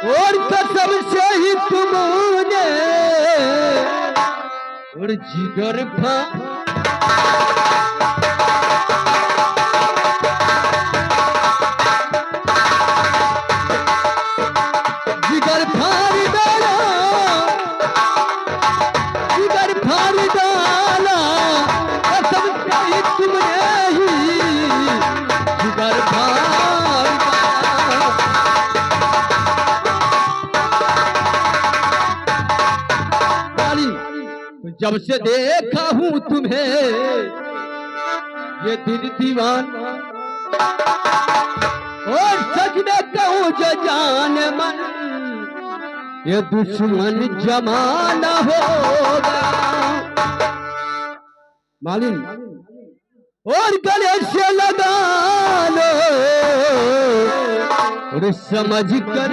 और कसम से ही तुमने और जिगर जिगर फाड़ डाला, जिगर फाड़ डाला, कसम से ही तुमने ही जिगर फाड़ डाला। जब से देखा हूँ तुम्हें ये दिल दीवाना, और सच में कहूँ जो जान मन ये दुश्मन जमाना होगा। मालिन और गले से लगा लो और समझ कर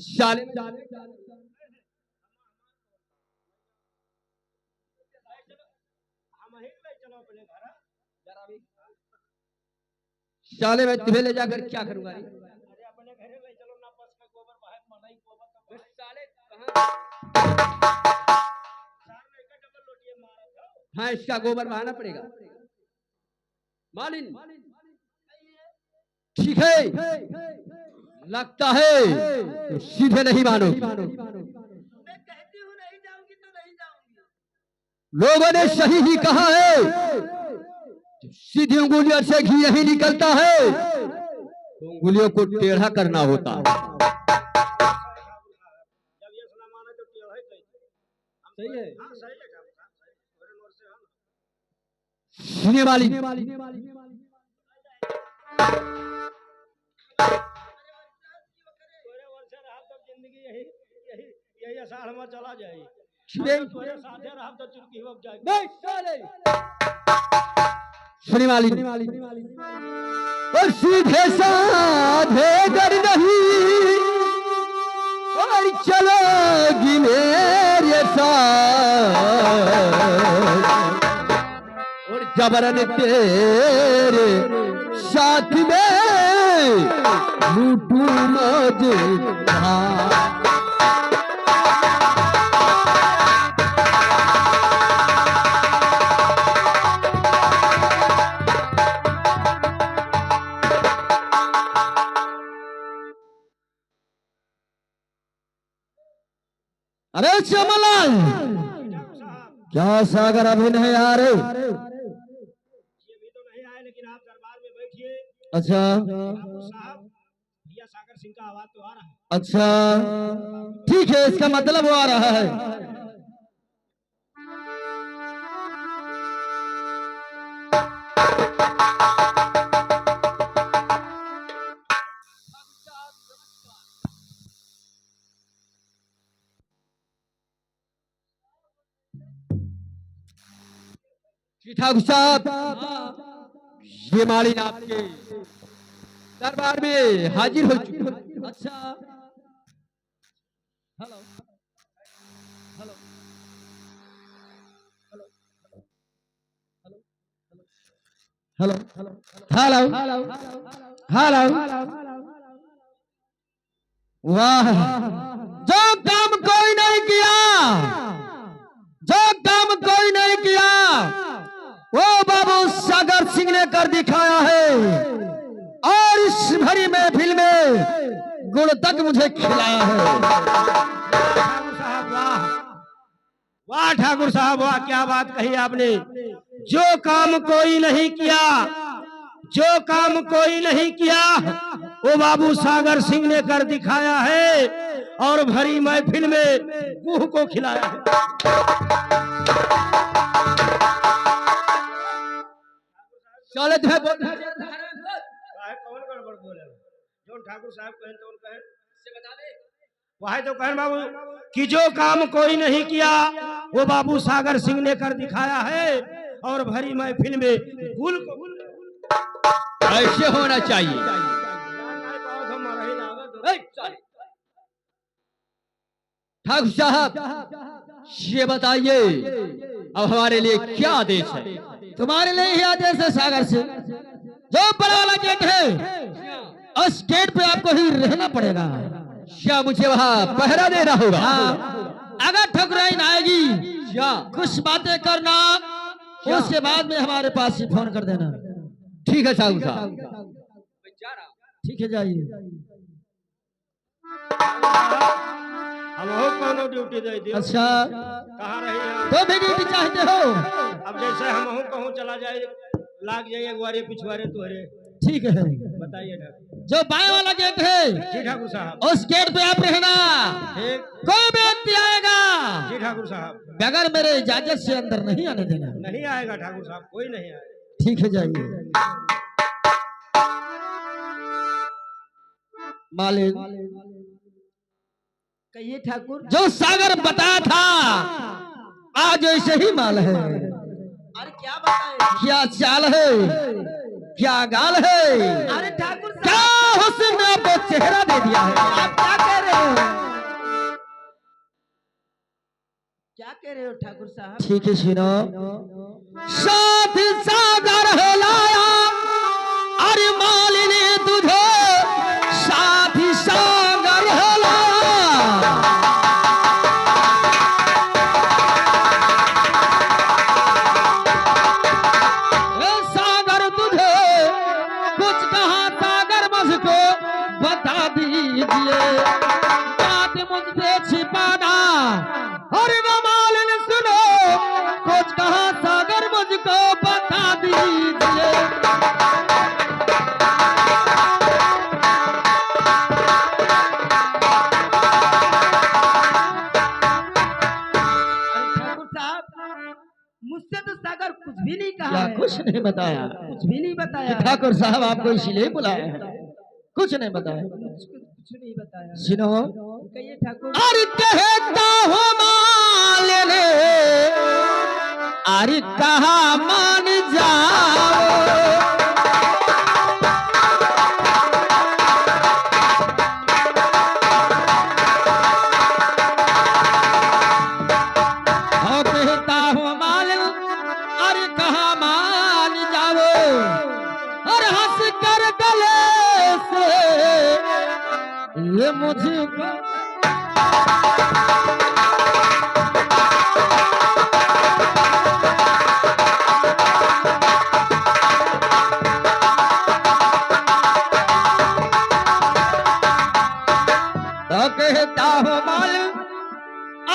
शाले शाले में तुम्हें ले जाकर क्या करूंगा? हाँ, इसका गोबर बहाना पड़ेगा। मालिन ठीक है, लगता है तो सीधे नहीं मानो। लोगों ने सही ही कहा है, सीधी उंगलियों से घी नहीं निकलता है, तो उंगलियों को टेढ़ा करना होता है। सही है। सुनिए वाली, यही आषाढ़ में चला जाए, सुनी वाली और सीधे साधे कर नहीं और चलोगी मेरे साथ, और जबरन तेरे साथ में लूटू मौज। अरे श्यामलाल, क्या सागर अभी नहीं आ रहे? ये भी तो नहीं आए, लेकिन आप दरबार में बैठिए। अच्छा साहब, भैया सागर सिंह का आवाज तो आ रहा है। अच्छा ठीक है, इसका मतलब वो आ रहा है। ठाकुर साहब, ये मालिन आपके दरबार में हाजिर हो चुकी है। अच्छा hello hello hello hello hello hello, वाह, जो काम कोई नहीं किया, जो काम कोई नहीं किया वो बाबू सागर सिंह ने कर दिखाया है, और इस भरी महफिल में गुड़ तक मुझे खिलाया है। वाह ठाकुर साहब, वाह, क्या बात कही आपने। जो काम कोई नहीं किया, जो काम कोई नहीं किया वो बाबू सागर सिंह ने कर दिखाया है, और भरी महफिल में गुह को खिलाया है। जो ठाकुर साहब कहें तो कहें से बता दे। वह तो कहें बाबू कि जो काम कोई नहीं किया वो बाबू सागर सिंह ने कर दिखाया है और भरी महफिल में गुल को ऐसे होना चाहिए। ठाकुर साहब ये बताइए अब हमारे लिए क्या आदेश है? तुम्हारे लिए ही आदेश है सागर से। जो बड़ा वाला गेट है उस गेट पे आपको ही रहना पड़ेगा। क्या मुझे वहाँ पहरा देना होगा? हाँ, अगर ठकुराइन आएगी क्या कुछ बातें करना, उसके बाद में हमारे पास ही फोन कर देना। ठीक है ठाकुर साहब। ठीक है, जाइए। हम हो कौन ड्यूटी दे दियो। अच्छा, कहाँ रही है? तो भी ड्यूटी चाहते हो? अब जैसे हम हो कहूँ चला जाए लाग जाइए अगवारे पिछवारे तुहरे। ठीक है, बताइए ठाकुर। जो बाएं वाला गेट है जी ठाकुर साहब। उस गेट पे आप रहना। ठीक। कोई व्यक्ति आएगा जी ठाकुर साहब। बगैर मेरे इजाजत से अंदर नहीं आने देना। नहीं आएगा ठाकुर साहब, कोई नहीं आएगा। ठीक है, जाइए। मालिक कहिए ठाकुर। जो सागर बताया था आज ऐसे ही माल है। अरे क्या बताए? क्या चाल है, क्या गाल है, अरे ठाकुर क्या साहब हुस्न को चेहरा दे दिया है। आप क्या कह रहे हो? क्या कह रहे हो ठाकुर साहब? ठीक है, सुनो। साथ सागर है लाया अरे मालिनी तुझे साथ सागर है लाया। सागर तुझे कुछ कहा सागर मुझको बता दीजिए, बात मुझसे छिपाना और मालिन सुनो कुछ कहा सागर मुझको बता दीजिए। अरे ठाकुर साहब मुझसे तो सागर कुछ भी नहीं कहा क्या है। कुछ नहीं बताया? कुछ भी नहीं बताया है। ठाकुर साहब आपको इसीलिए बुलाया है, कुछ नहीं बताया। कुछ नहीं बताया। सुनो, कहिए ठाकुर। अरे कहता हो मालिने अरे कहा मान जाओ, कहता हो मालिन अरे कहा मान जाओ और हंस कर गले से ये मुझको तो कहता हो मालिन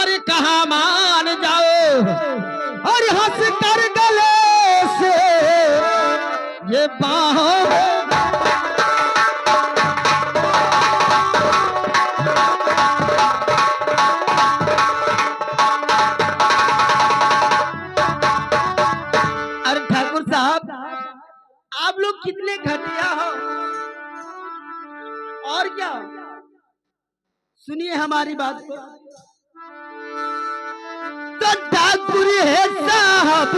अरे कहा मान जाओ और हंस कर गले से ये बाहों अरे ठाकुर साहब आप लोग कितने घटिया हो। और क्या सुनिए हमारी बात को। तो ठाकुर है साहब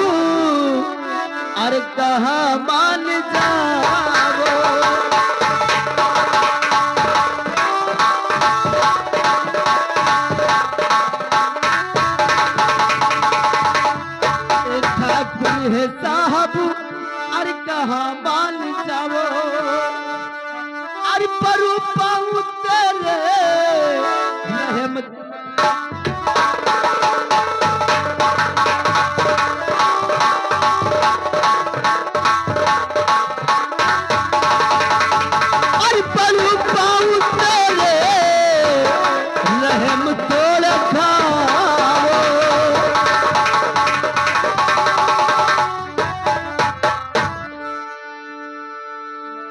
अरे कहा मान जाओ, ठाकुर है साहब अरे कहा मान जाओ, अरे परू पाऊ तेरे रहमत अरे परू पाऊ तेरे रहम तोड़ खाओ।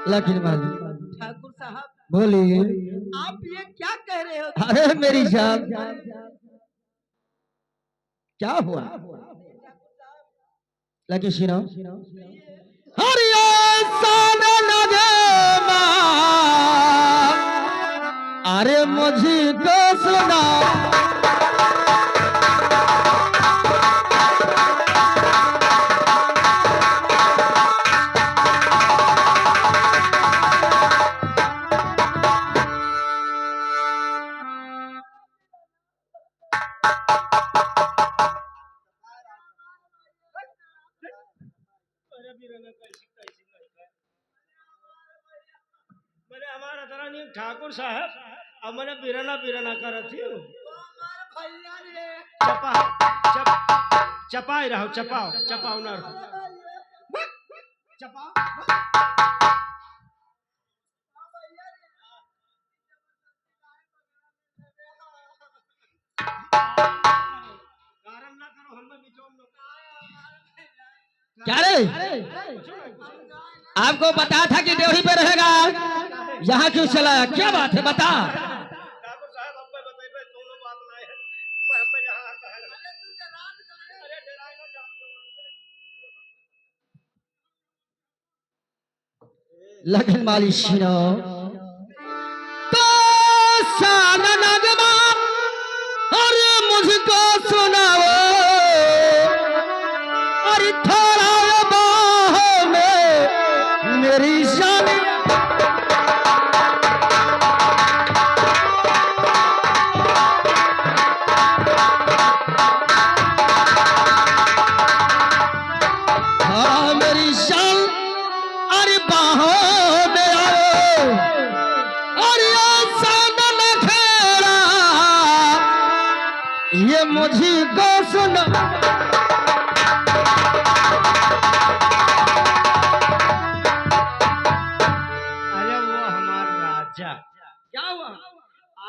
लेकिन मालिक ठाकुर साहब बोलिए। आप ये क्या कह रहे हो? अरे मेरी जान क्या हुआ? लेकिन सुनो, हर ऐसा न लगे माँ मुझको सुना। मैंने हमारा दरानी ठाकुर साहब अब मैंने बिराना बिराना कर थी चपा चप चपाई रहो चपाओ चपाओ ना रहो चपाओ कारण ना करो हम बिचोम लो क्या रे, आपको बता था कि ड्योढ़ी पे रहेगा, यहाँ क्यों चला? क्या बात है बता। ठाकुर साहब अब मैं बताइए दोनों बात ना है मैं यहाँ कह रहा अरे डराई ना जान दो लगन वाली सुनो तो शान नगमा और मुझको सुनाओ और थोड़ा बाहों में मेरी जान। हाँ मेरी शान अरे बाहों में आओ और ये शान नखेड़ा ये मुझको सुना। अरे वो हमार राजा क्या हुआ?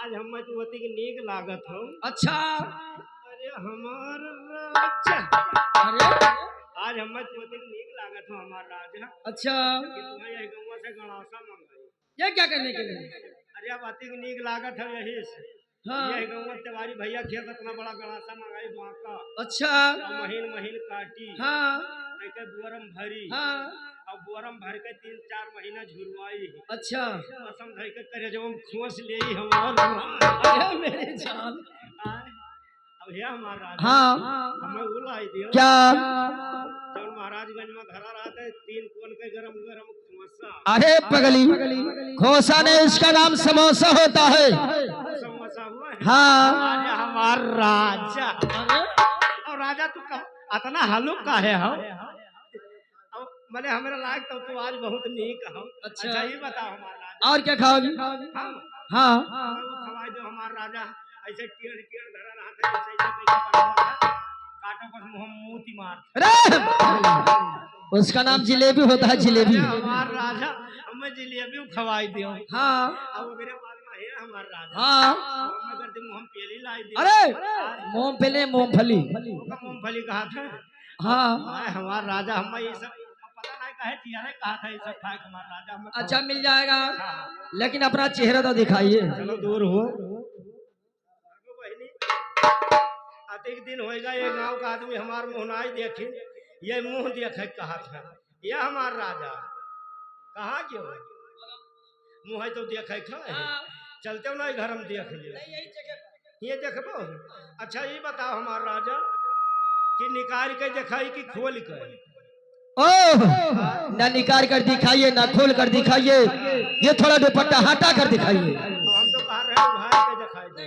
आज हम मधुवती की नीक लागत हो अच्छा अरे हमार राजा अरे आज हम मधुवती की नीक लागत हो हमार राजा अच्छा कि तुम्हें यही गंगा से गणासा मंगाई ये क्या करने के लिए? अरे अब अति की नीक लागत है यही से हाँ यही गंगा तिवारी भैया खेत इतना बड़ा गणासा मंगाई बांका अच्छा और महीन महीन काटी हाँ ऐके बुअरम भरी हाँ अब बुअरम भर के 3-4 महीना झुरवाई अच्छा कसम धई के करे जब हम खोस ले हमार अरे मेरे जान। अब ये हमार राजा हाँ हमें उलाई दियो क्या? जब महाराजगंज में धरा रहा था 3 कोन के गरम गरम खोसा अरे पगली खोसा ने इसका नाम समोसा होता है। समोसा हुआ है हाँ आज हमार राजा और राजा तू कब इतना हलुक का है हम मैंने हमारे लायक तो आज बहुत नीक हो अच्छा ये बताओ हमार राजा और क्या खाओगी? हम हाँ खवाई दो हमार राजा ऐसे टेढ़ टेढ़ धरा रहा था जैसे ऐसे कैसे बना हुआ था काटो पर मुंह मोती मार अरे उसका नाम जिलेबी होता है जिलेबी। अरे हमार राजा हमें जिलेबी खवाई दियो हाँ अब ओकरे बाद में है हमार राजा हाँ हम कर दी मुंह पेली लाई दी अरे मूंगफली मूंगफली ओका मूंगफली कहा था हाँ हाय हमार राजा हमें ये सब पता नहीं कहे तियारे कहा था ये सब खाए हमार राजा हमें अच्छा मिल जाएगा लेकिन अपना चेहरा तो दिखाइए। चलो दूर हो बहनी अतिक दिन होएगा ये गांव का आदमी हमार मुंह नहीं देखे ये मुंह देखे कहा था ये हमार राजा कहाँ क्यों मुंह है तो देखे खाए चलते हो ना घर हम देख लिए ये देखबो अच्छा ये बताओ हमार राजा कि निकाल के दिखाई कि खोल के ओह ना निकाल कर दिखाइए ना खोल कर दिखाइए, ये थोड़ा दुपट्टा हटा कर दिखाइए। हम तो कह रहे हैं उधार के दिखाई दे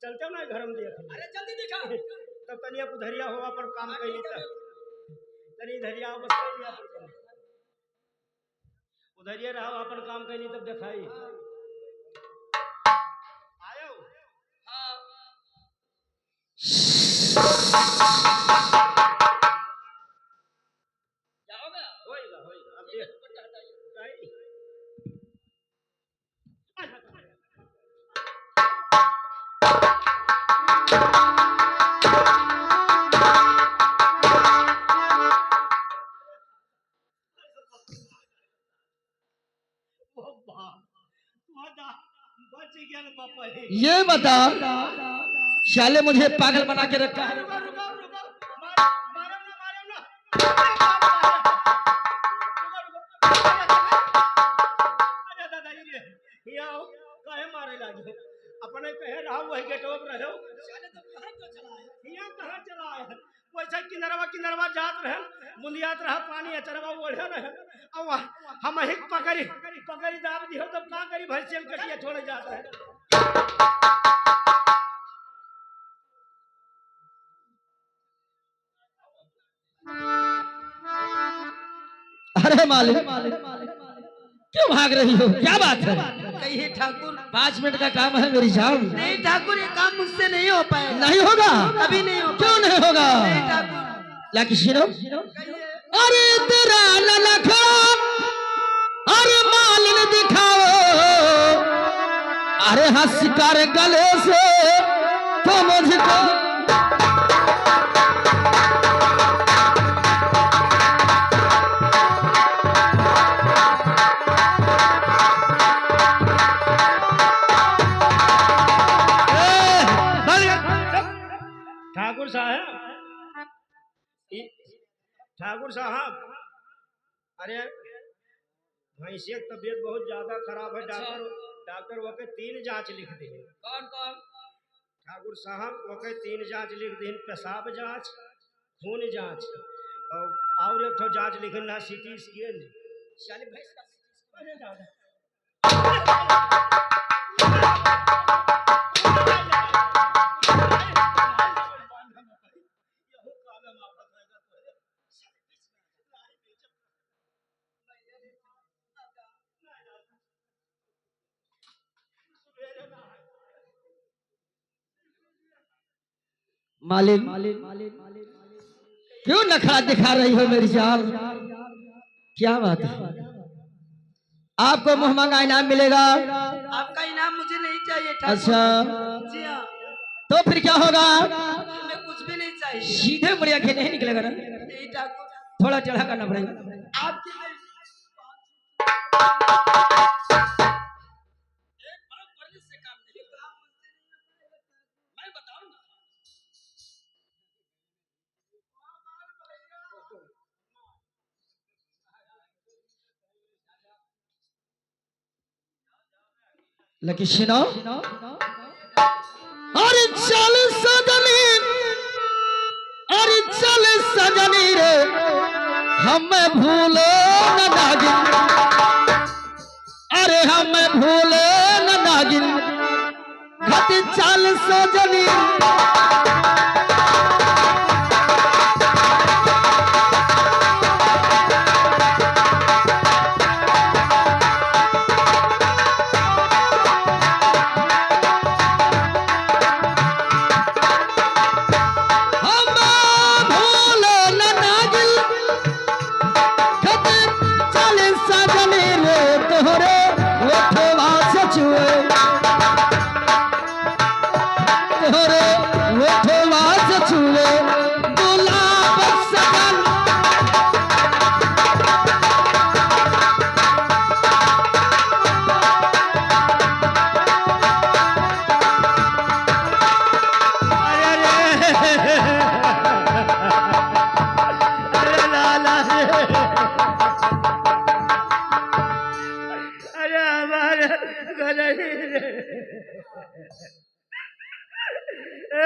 चलते हो ना घर हम देख लिए। अरे जल्दी दिखा। तब तनिया उधरिया हुआ पर काम कैली तनी धरिया बस कैली अपन उधरिया रहा अपन काम कैली तब दिखाई आयो होएगा होएगा अब देख ये बता शाले मुझे पागल बना के रखा है। काहे मारे लागे अपने कहे रहा वही गेटवा पर रहो साले तो कहां तो चला है यहां कहां चला है वैसे किनरवा जात रहे बुंदियात रहा पानी अचरवा ओढ़े रहे अब हम ही पकड़ी दाब दियो तब का करी भैंसियल कटिया छोड़े जात रहे अरे मालिक क्यों भाग रही हो, क्या बात है? कहिए ठाकुर। 5 मिनट का काम है मेरी जान। नहीं ठाकुर, ये काम मुझसे नहीं हो पाएगा। नहीं होगा? कभी नहीं हो क्यों नहीं होगा? नहीं ठाकुर। लाकी सुनो, अरे तेरा न लखो, अरे मालिन दिखाओ, अरे हंस कर गले से तो मुझको ठाकुर साहब अरे भैंसी की तबीयत बहुत ज्यादा खराब है। डॉक्टर वके 3 जांच लिख दी। कौन कौन? ठाकुर साहब वके 3 जांच लिख दी, पेशाब जांच, खून जांच और एक ठो जांच लिखना सीटी स्कैन। साले भैंस का अरे दादा मालिक क्यों नखरा दिखा रही हो मेरी जान? क्या बात है? आपको मुंह मांगा इनाम मिलेगा। आपका इनाम मुझे नहीं चाहिए ठाकुर। अच्छा जी हाँ, तो फिर क्या होगा? हमें कुछ भी नहीं चाहिए। सीधे मुड़िया के नहीं निकलेगा ना, नहीं ठाकुर, थोड़ा चढ़ा करना पड़ेगा। आपकी नहीं। लेकिन सुनो, अरे चल सजनी, अरे चल सजनी रे, हमें भूलो न नागिन, अरे हमें भूलो न नागिन, घट चल सजनी।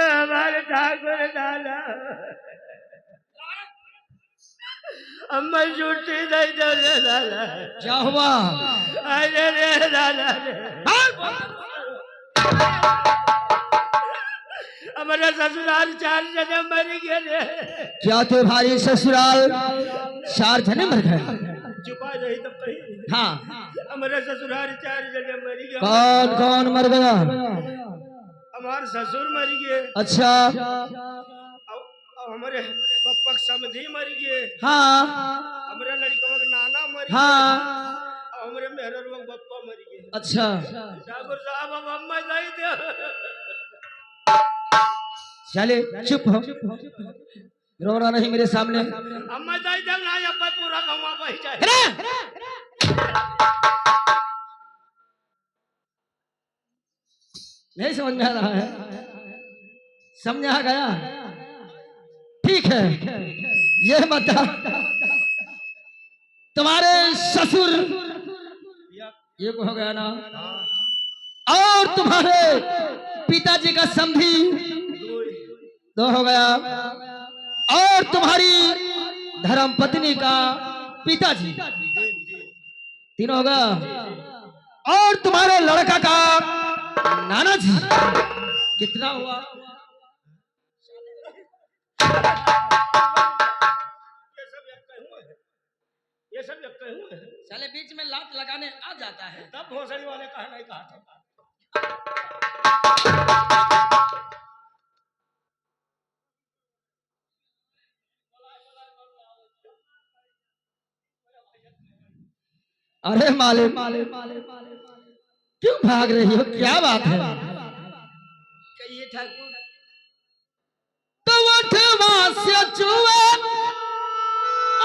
हमारे ठाकुर दादा अम्मा छुट्टी नहीं दे रे दादा। क्या हुआ? अरे रे दादा हमारे ससुराल 4 जने मर गए। क्या तुम्हारी ससुराल 4 जने मर गए? छुपा रही तब कहीं। हाँ, हमारे ससुराल 4 जने मर गए। कौन कौन मर गया? हमारे ससुर मर गए। अच्छा, और हमारे पप्पा समधी मर गए। हाँ हमारे लड़कों का नाना मर गए। हाँ, और हमारे मेहर पप्पा मर गए। अच्छा। ठाकुर साहब अब अम्मा नहीं दे। चले चुप हो, रोना नहीं मेरे सामने। अम्मा नहीं दे ना, अब्बा पूरा गवा बह जाए। नहीं समझ में आ रहा है? समझ आ गया? ठीक है, यह बता, तुम्हारे ससुर ये हो गया ना, और तुम्हारे पिताजी का समधी 2 हो गया, और तुम्हारी धर्म पत्नी का पिताजी 3 होगा, और तुम्हारे लड़का का नाना जी कितना हुआ? ये सब यक्के हुए हैं। साले बीच में लात लगाने आ जाता है। तब भोसड़ी वाले कहा नहीं कहा था। अरे मालिक, क्यों भाग रही हो? क्या बात है? कहिए ठाकुर। तो उठवा से चुए,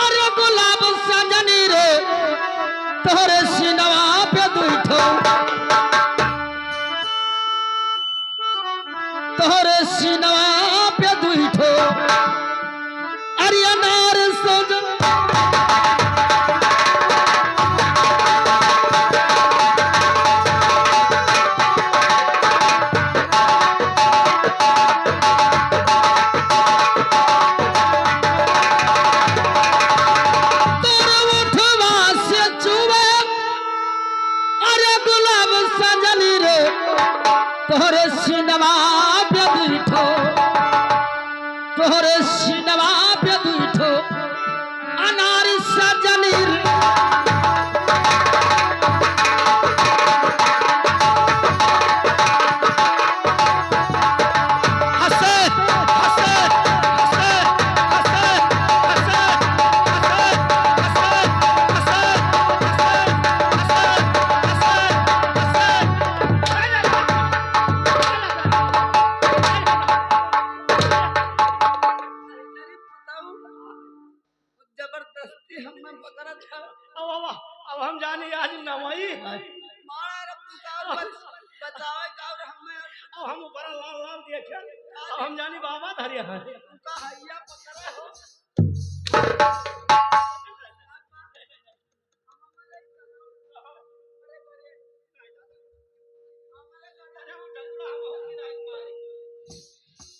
अरे गुलाब सजनी रे, तोरे सिनवा पे दुठो, तोरे सिनवा पे दुठो, अरे अनार सजन तोहरे सिनवा पे दुठो, तोहरे सिनवा पे दुठो, अनारी सजनी हंसे हंसे हंसे हंसे हंसे जबरदस्ती हमें पकड़ा था। अब हम जाने आज नवाई मारा रे पुकार बचावे का और हमें अब हम ऊपर लाल देखे अब हम जानी बाबा धरिया है उनका हैया पकड़ा हो।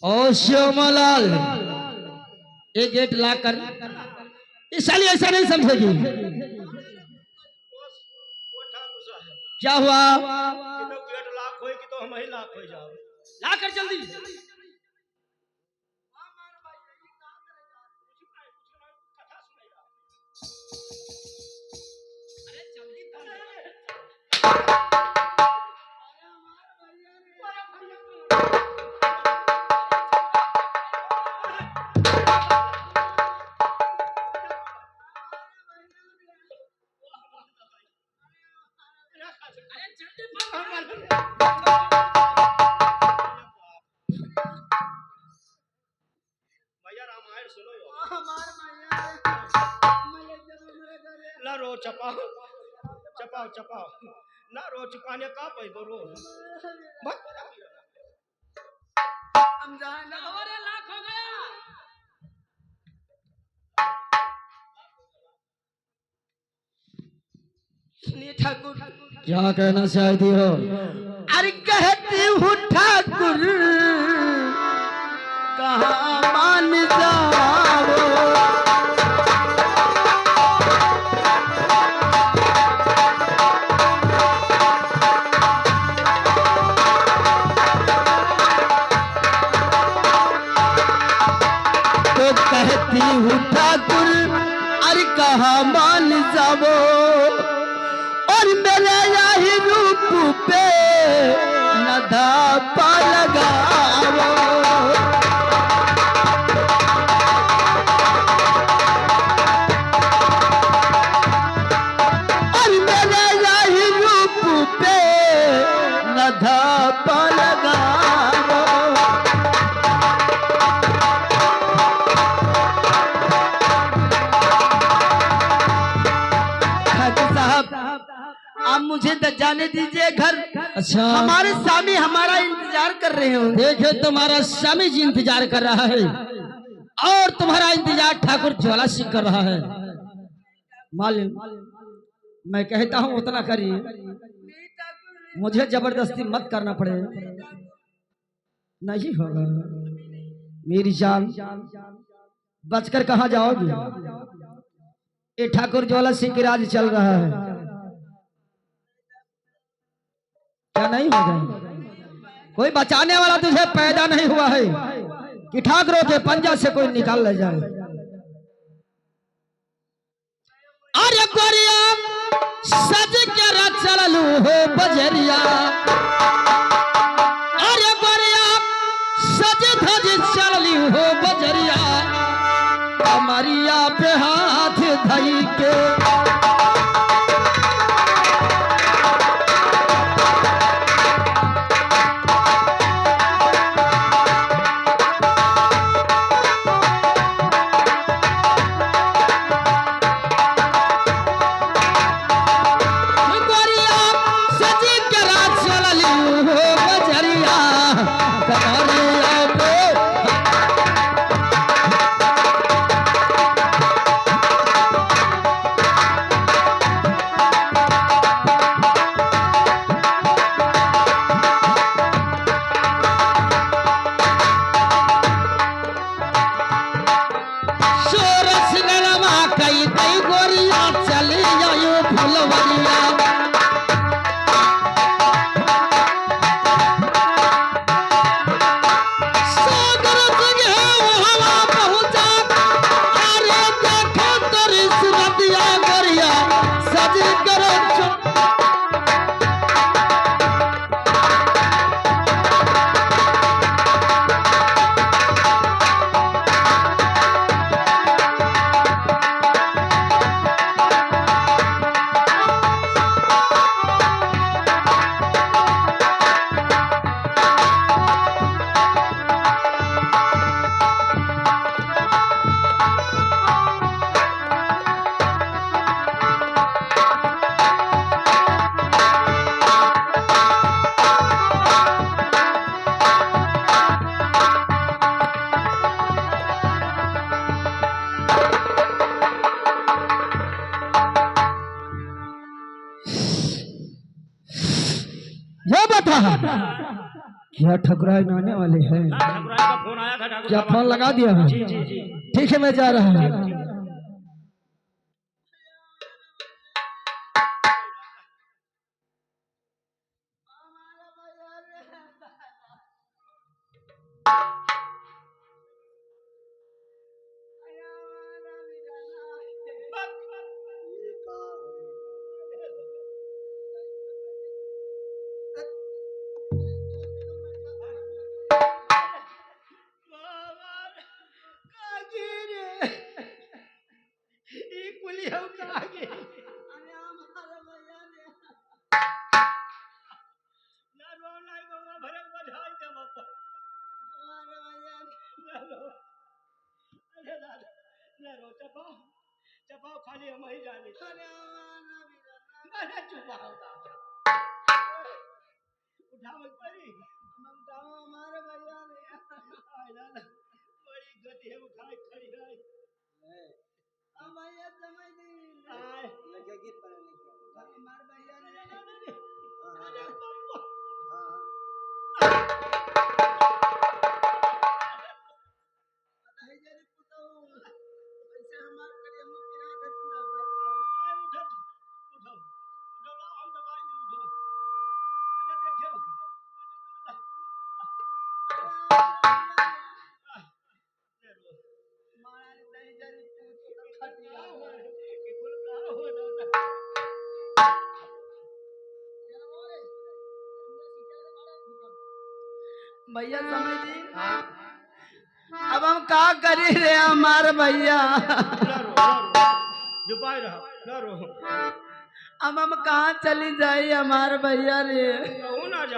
ओ श्यामलाल, ये गेट ला कर, इस साली ऐसा नहीं समझेगी। क्या हुआ? कि तो गेट लाख होए कि तो हम ही लाख हो जाओ ला कर जल्दी। भैया रामायण सुनो हमार मैया ना रो चपाओ चपाओ चपाओ ना रो चुकाने का पैदो रो हम जाए ना हमारे लाख हो गया। सुनिए ठाकुर, क्या कहना चाहती हो? अरे कहती हूँ ठाकुर कहाँ मान जाओ। तो कहती हूँ ठाकुर अरे कहाँ मान जाओ, और मेरे यही रूप पे न धापा लगाओ। और मेरे यही रूप पे न धापा लगाओ। ठाकुर साहब आप मुझे जाने दीजिए घर। अच्छा, हमारे स्वामी हमारा इंतजार कर रहे हो। देखे तुम्हारा स्वामी जी इंतजार कर रहा है, और तुम्हारा इंतजार ठाकुर ज्वाला सिंह कर रहा है। मालिक, मैं कहता हूँ उतना करिए। मुझे जबरदस्ती मत करना पड़े। नहीं होगा मेरी जान, बचकर कहाँ जाओगी? ये ठाकुर ज्वाला सिंह की राज चल रहा है, क्या नहीं होगा? कोई बचाने वाला तुझे पैदा नहीं हुआ है कि ठाकुरों के पंजा से कोई निकाल ले जाए। अरे गोरिया सज के चललू हो बजरिया, अरे गोरिया सज धज चलली हो बजरिया, कमरिया पे हाथ धई के क्या ठकुराई आने वाले हैं? ठाकुराई का फोन आया था, ठाकुर क्या साहब। फोन लगा दिया है? जी जी जी। ठीक है मैं जा रहा हूँ। खाली हम ही जाने चुप उठा मत पड़ी हमारे भैया ने बड़ी गति है उठाई खड़ी है भैया समझ नहीं लगे गीत हमारे भैया ने भैया समझ दी। अब हम का करी रे हमारे भैया, अब हम कहाँ चली जाए हमारे भैया रे।